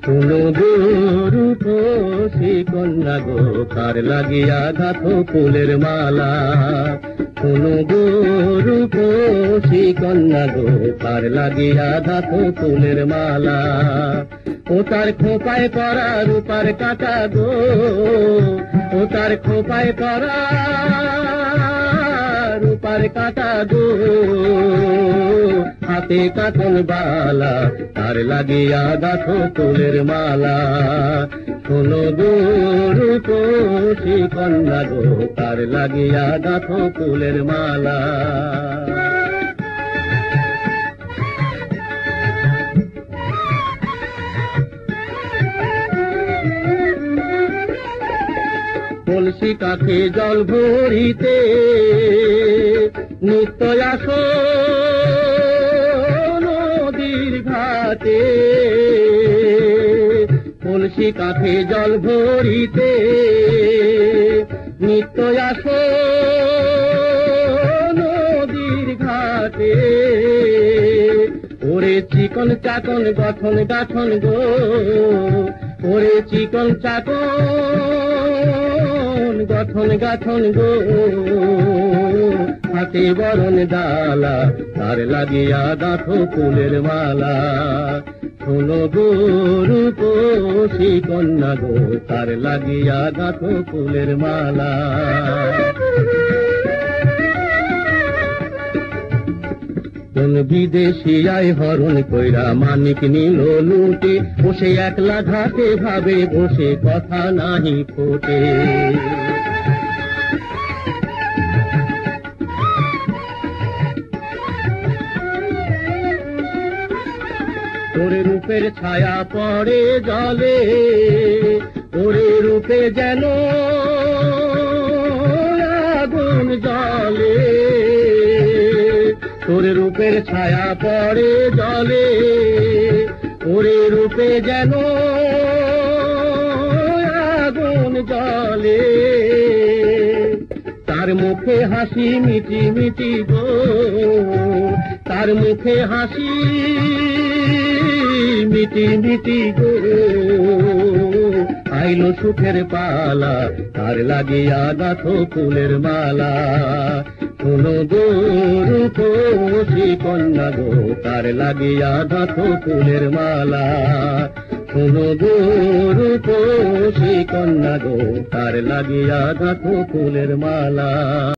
শুনো রূপসী কন্যা গো, কার লাগিয়া গাথো ফুলের মালা। শুনো রূপসী কন্যা গো, কার লাগিয়া গাথো ফুলের মালা। ও তার খোপায় পরা রূপার কাটা গো, ও তার খোপায় পরা রূপার কাটা গো, হাতে কাঁচন বালা, তার লাগিয়া গাথো ফুলের মালা। শোনো রূপসী কন্যা গো, তার লাগিয়া গাথো ফুলের মালা। কলসি কাঠে জল ভরিতে নিত্য আসো নদীর ঘাটে। কলসি কাঠে জল ভরিতে নিত্য আসো নদীর ঘাটে। ওরে চিকন চাকন গঠন গাঠন গো, ওরে চিকন চাকন গঠন গাঠন গো, হাতে বরণ ডালা, তার লাগিয়া গাথো ফুলের মালা। শোনো রূপসী কন্যা গো, তার লাগিয়া গাথো ফুলের মালা। কোন বিদেশি আয় হরণ কইরা মানিক নিল লুটে, বসে একলা ঘাটে ভাবে বসে কথা নাহি ফোটে। ওরে রূপের ছায়া পড়ে জলে, ওরে রূপে যেন আগুন জলে। তোর রূপের ছায়া পড়ে জলে, ওরে রূপে যেন আগুন জলে। তার মুখে হাসি মিটি মিটি গো, তার মুখে হাসি মিটি মিটি গো, আইলো সুখের পালা, তার লাগিয়া গাথো ফুলের মালা। শোনো রূপসী কন্যা গো, তার লাগিয়া গাথো ফুলের মালা। শোনো রূপসী কন্যা গো, তার লাগিয়া গাথো ফুলের মালা।